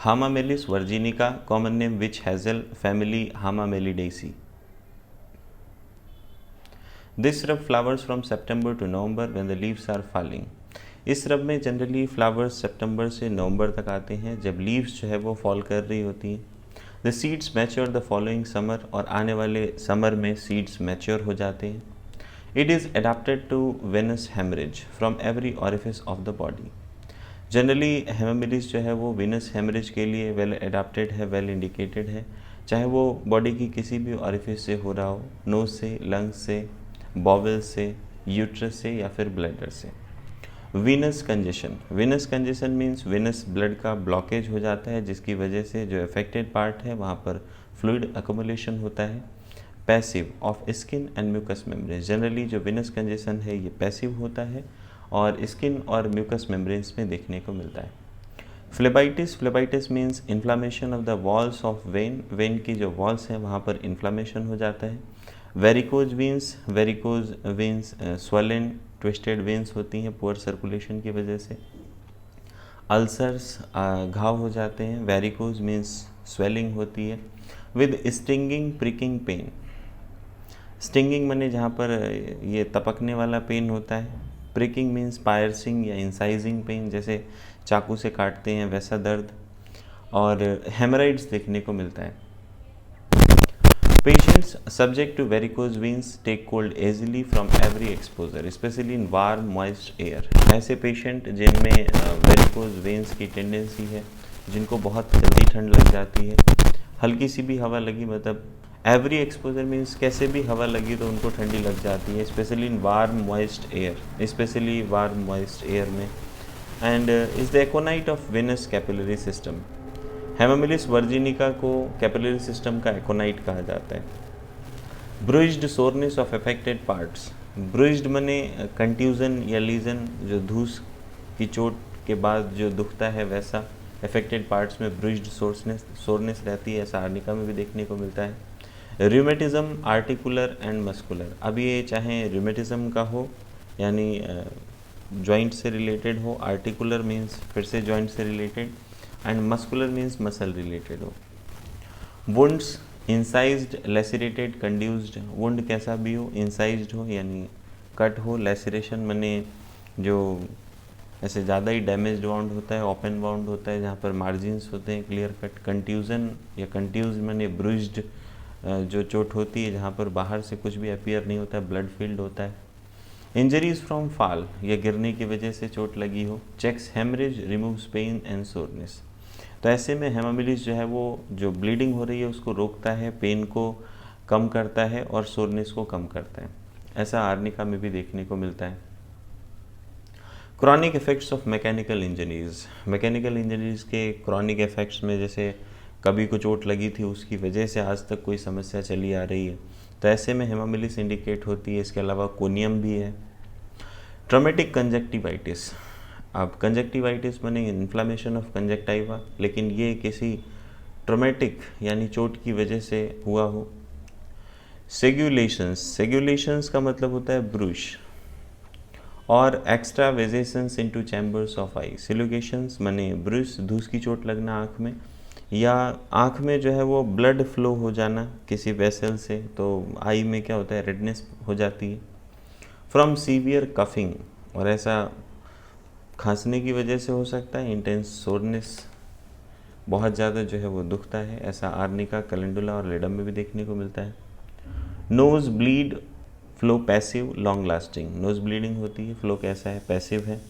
Hamamelis virginica, common name witch hazel, family Hamamelidaceae. This shrub flowers from September to November when the leaves are falling. इस shrub में generally flowers सितंबर से नवंबर तक आते हैं जब leaves जो है वो फॉल कर रही होती हैं. The seeds mature the following summer, और आने वाले समर में सीड्स मैच्योर हो जाते हैं. It is adapted to venous haemorrhage from every orifice of the body. Generally hamamelis जो है वो वेनस हेमरेज के लिए वेल अडेप्टेड है, वेल इंडिकेटेड है, चाहे वो बॉडी की किसी भी ऑरिफिस से हो रहा हो, नोज से, लंग्स से, बॉवल से, यूट्रस से या फिर ब्लैडर से. Venus congestion means venous blood का ब्लॉकेज हो जाता है जिसकी वजह से जो अफेक्टेड पार्ट है वहाँ पर फ्लूइड अकोमुलेशन होता है. Passive of skin and mucous membranes. Generally जो वेनस कंजेशन है ये पैसिव होता है और स्किन और म्यूकस मेम्ब्रेन्स में देखने को मिलता है. Phlebitis means inflammation of the walls of when की जो वॉल्स हैं वहाँ पर इन्फ्लामेशन हो जाता है. Varicose veins swollen twisted veins होती हैं पुअर सर्कुलेशन की वजह से. अल्सर्स घाव हो जाते हैं. वेरिकोज मीन्स स्वेलिंग होती है with stinging pricking pain. Stinging माने जहाँ पर ये तपकने वाला पेन होता है. प्रिकिंग मीन्स पायर्सिंग या इंसाइजिंग पेन, जैसे चाकू से काटते हैं वैसा दर्द. और हेमराइड्स देखने को मिलता है. Patients subject to varicose veins take cold easily from every exposure, especially in warm, moist air. ऐसे पेशेंट जिनमें वेरिकोज वेन्स की टेंडेंसी है, जिनको बहुत जल्दी ठंड लग जाती है, हल्की सी भी हवा लगी, मतलब एवरी एक्सपोजर मीन्स कैसे भी हवा लगी तो उनको ठंडी लग जाती है, specially in warm moist air में. And is the aconite of venous capillary system. Hamamelis virginica को कैपिलरी सिस्टम का एकोनाइट कहा जाता है. Bruised soreness of affected parts. Bruised मने कंट्यूजन या लीजन, जो धूस की चोट के बाद जो दुखता है वैसा. अफेक्टेड पार्ट्स में ब्रुइज्ड सोरनेस रहती है, ऐसा आर्निका में भी देखने को मिलता है. Rheumatism articular and muscular. अब ये चाहे रूमेटिज्म का हो यानी जॉइंट से रिलेटेड हो, आर्टिकुलर मीन्स फिर से जॉइंट से related, and muscular means muscle related हो. Wounds incised, लेसिरेटेड, कंड्यूस्ड. वुंड कैसा भी हो, इंसाइज्ड हो यानी कट हो, लेसिरेशन मने जो ऐसे ज़्यादा ही डैमेज्ड वाउंड होता है, ओपन वाउंड होता है जहाँ पर मार्जिन्स होते हैं क्लियर कट. कंट्यूजन या कंट्यूज मने ब्रुइज्ड जो चोट होती है जहाँ पर बाहर से कुछ भी अपीयर नहीं होता है, ब्लड फील्ड होता है. इंजरीज फ्रॉम फॉल या गिरने की वजह से चोट लगी हो. Checks haemorrhage, removes pain and soreness. तो ऐसे में हेमामिलिस जो है वो जो ब्लीडिंग हो रही है उसको रोकता है, पेन को कम करता है और सोरनेस को कम करता है. ऐसा आर्निका में भी देखने को मिलता है. Chronic effects of mechanical injuries. Mechanical injuries के क्रॉनिक इफेक्ट्स में जैसे कभी को चोट लगी थी उसकी वजह से आज तक कोई समस्या चली आ रही है, तो ऐसे में हेमामिलिस इंडिकेट होती है. इसके अलावा कोनियम भी है. Traumatic conjunctivitis. अब कंजक्टिवाइटिस माने इन्फ्लामेशन ऑफ कंजक्टाइवा, लेकिन ये किसी ट्रॉमेटिक यानी चोट की वजह से हुआ हो. सेग्युलेशंस का मतलब होता है ब्रुश. और एक्स्ट्रावेजेशंस इनटू चैम्बर्स ऑफ आई. सिलुकेशंस माने ब्रुश, धूस की चोट लगना आँख में, या आँख में जो है वो ब्लड फ्लो हो जाना किसी वेसल से, तो आई में क्या होता है, रेडनेस हो जाती है. फ्रॉम सीवियर कफिंग, और ऐसा खांसने की वजह से हो सकता है. इंटेंस सोरनेस, बहुत ज़्यादा जो है वो दुखता है, ऐसा आर्निका, कैलेंडुला और लेडम में भी देखने को मिलता है. Nose bleed, flow passive, long lasting. Nose bleeding होती है, फ्लो कैसा है, पैसिव है,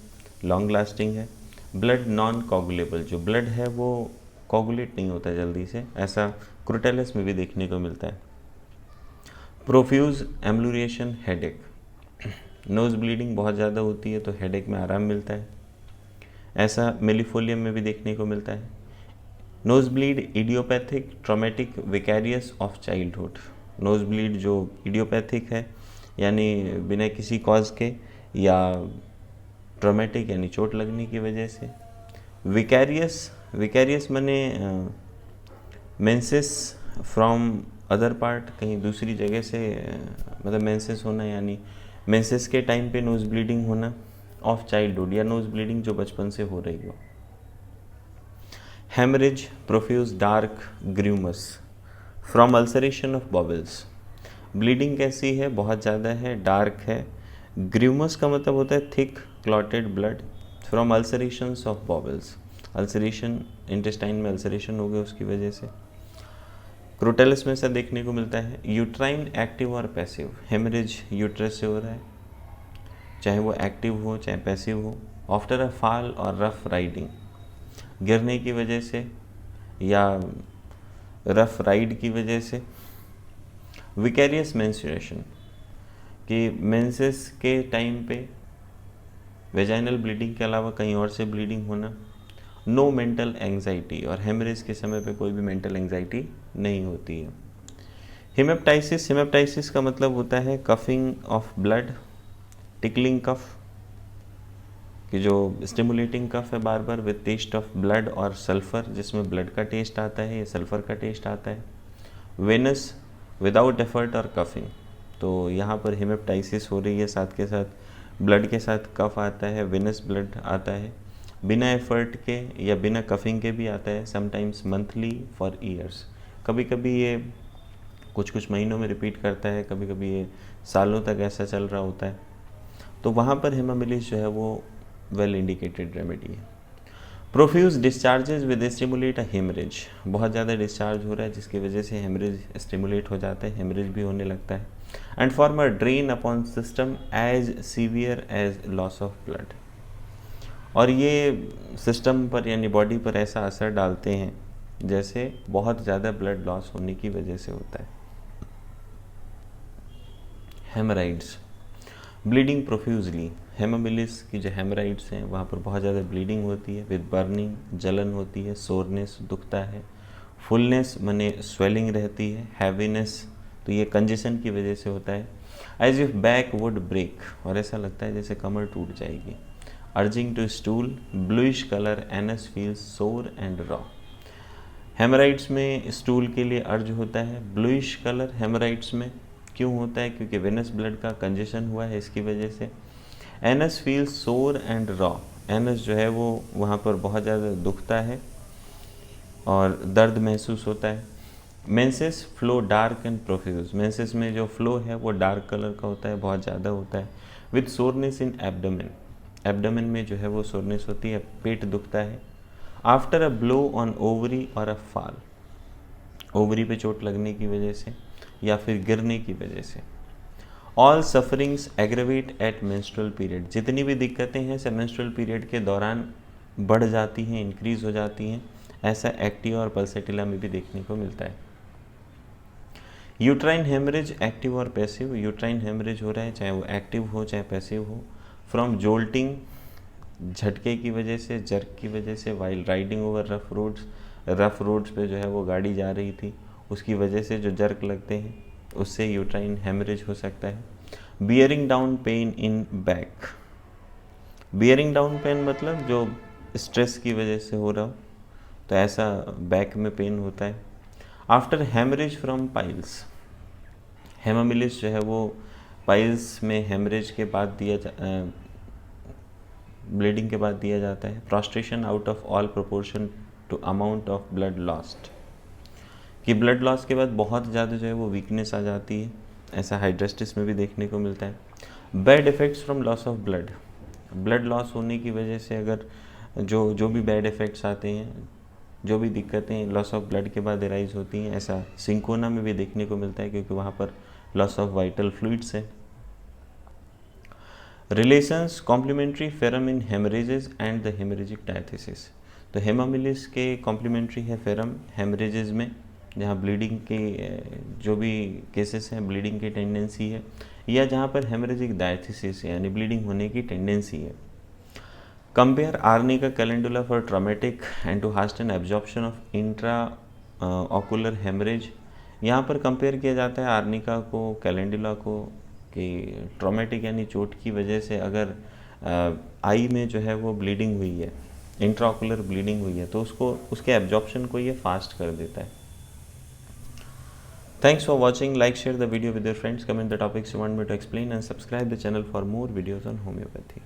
लॉन्ग लास्टिंग है. Blood non coagulable. जो ब्लड है वो कोगुलेट नहीं होता जल्दी से, ऐसा क्रोटेलस में भी देखने को मिलता है. Profuse amelioration, headache. Nose bleeding बहुत ज़्यादा होती है तो हेडेक में आराम मिलता है, ऐसा मेलिफोलियम में भी देखने को मिलता है. Nose bleed idiopathic, traumatic, vicarious of childhood. Nose bleed जो इडियोपैथिक है यानी बिना किसी कॉज के, या ट्रॉमेटिक यानी चोट लगने की वजह से. विकैरियस माने मेंसेस फ्रॉम अदर पार्ट, कहीं दूसरी जगह से मतलब मेंसेस होना, यानी मेंसेस के टाइम पे नोज़ ब्लीडिंग होना. ऑफ चाइल्डहुड या नोज़ ब्लीडिंग जो बचपन से हो रही हो. Haemorrhage profuse dark grumous from ulceration of bowels. Bleeding कैसी है? बहुत ज़्यादा है, डार्क है। ग्रूमस का मतलब होता है thick clotted blood from ulcerations of bowels. Ulceration, intestine में अल्सरेशन हो गया उसकी वजह से। क्रोटेलस में ऐसा देखने को मिलता है। यूट्राइन एक्टिव और पैसिव, हेमरेज यूट्रस से हो रहा है, चाहे वो एक्टिव हो चाहे पैसिव हो। आफ्टर अ फॉल और रफ राइडिंग, गिरने की वजह से या रफ राइड की वजह से। विकेरियस मेंस्ट्रुएशन, कि मेंसेस के टाइम पे वेजाइनल ब्लीडिंग के अलावा कहीं और से ब्लीडिंग होना। नो मेंटल एंग्जाइटी, और हेमरेज के समय पे कोई भी मेंटल एंग्जाइटी नहीं होती है। हिमेप्टाइसिस, हिमेप्टाइसिस का मतलब होता है कफिंग ऑफ ब्लड, टिकलिंग कफ, कि जो स्टिमुलेटिंग कफ है बार बार, विद टेस्ट ऑफ ब्लड और सल्फर, जिसमें ब्लड का टेस्ट आता है या सल्फर का टेस्ट आता है। वेनस विदाउट एफर्ट और कफिंग, तो यहाँ पर हिमेप्टाइसिस हो रही है, साथ के साथ ब्लड के साथ कफ आता है, वेनस ब्लड आता है, बिना एफर्ट के या बिना कफिंग के भी आता है। समटाइम्स मंथली फॉर ईयर्स, कभी कभी ये कुछ कुछ महीनों में रिपीट करता है, कभी कभी ये सालों तक ऐसा चल रहा होता है। तो वहाँ पर हेमामिलिस जो है वो वेल इंडिकेटेड रेमेडी है। Profuse discharges with stimulate a haemorrhage, बहुत ज़्यादा डिस्चार्ज हो रहा है जिसकी वजह से हेमरेज स्टिमुलेट हो जाता है, हेमरेज भी होने लगता है। And form a drain upon system as severe as loss of blood, और ये सिस्टम पर यानी बॉडी पर ऐसा असर डालते हैं जैसे बहुत ज़्यादा ब्लड लॉस होने की वजह से होता है। हेमराइड्स, ब्लीडिंग प्रोफ्यूजली, हेमामिलिस की जो हेमराइड्स हैं वहाँ पर बहुत ज़्यादा ब्लीडिंग होती है, विद बर्निंग, जलन होती है, सोरनेस, दुखता है, फुलनेस माने स्वेलिंग रहती है, हैवीनेस, तो ये कंजेशन की वजह से होता है। As if back would break, और ऐसा लगता है जैसे कमर टूट जाएगी। Urging to stool, bluish colour, anus feels sore and raw. Haemorrhoids में स्टूल के लिए अर्ज होता है। ब्लूइश कलर हेमराइड्स में क्यों होता है? क्योंकि वेनस ब्लड का कंजेशन हुआ है, इसकी वजह से। Anus feels sore and raw, anus जो है वो वहाँ पर बहुत ज़्यादा दुखता है और दर्द महसूस होता है। Menses flow dark and profuse, menses में जो फ्लो है वो डार्क कलर का होता है, बहुत ज़्यादा होता है। With soreness in abdomen, abdomen में जो है वो सोरनेस होती है, पेट दुखता है। After a blow on ovary और अ फॉल, ओवरी पे चोट लगने की वजह से या फिर गिरने की वजह से। All sufferings aggravate at menstrual period, जितनी भी दिक्कतें हैं सब मेंस्ट्रुअल पीरियड के दौरान बढ़ जाती हैं, इंक्रीज हो जाती हैं। ऐसा एक्टिवा और पल्सेटिला में भी देखने को मिलता है। यूट्राइन हेमरेज एक्टिव और पैसिव, यूट्राइन हेमरेज हो रहा है चाहे वो एक्टिव हो चाहे पैसिव हो, फ्रॉम जोल्टिंग, झटके की वजह से, जर्क की वजह से, while riding over rough roads, rough roads पे जो है वो गाड़ी जा रही थी उसकी वजह से जो जर्क लगते हैं उससे यूट्राइन हेमरेज हो सकता है। Bearing down pain in back, bearing down pain मतलब जो स्ट्रेस की वजह से हो रहा हो, तो ऐसा बैक में पेन होता है। आफ्टर हेमरेज फ्रॉम पाइल्स, हेमामिलिस जो है वो पाइल्स में हेमरेज के बाद ब्लीडिंग के बाद दिया जाता है। Prostration out of all proportion to amount of blood lost, कि ब्लड लॉस के बाद बहुत ज़्यादा जो है वो वीकनेस आ जाती है, ऐसा हाइड्रेस्टिस में भी देखने को मिलता है। Bad effects from loss of blood, blood loss होने की वजह से अगर जो भी बैड इफ़ेक्ट्स आते हैं, जो भी दिक्कतें लॉस ऑफ ब्लड के बाद एराइज होती हैं, ऐसा सिंकोना में भी देखने को मिलता है क्योंकि वहाँ पर लॉस ऑफ वाइटल फ्लूइड्स है। Relations complementary ferrum in haemorrhages and the haemorrhagic diathesis, तो हेमामिलिस के कॉम्प्लीमेंट्री है फेरम हेमरेजेस में, जहाँ ब्लीडिंग के जो भी केसेस हैं ब्लीडिंग की टेंडेंसी है, या जहाँ पर हेमरेजिक डायथिसिस है यानी ब्लीडिंग होने की टेंडेंसी है। Compare arnica calendula for traumatic and to hasten absorption of intra ocular haemorrhage, यहाँ पर कंपेयर किया जाता है आर्निका को कैलेंडुला को, कि ट्रॉमेटिक यानी चोट की वजह से अगर आई में जो है वो ब्लीडिंग हुई है, इंट्राऑकुलर ब्लीडिंग हुई है, तो उसको उसके एब्जॉर्प्शन को ये फास्ट कर देता है। Thanks for watching. Like, share the video with your friends, comment the topics you want me to explain, and subscribe the channel for more videos on homeopathy.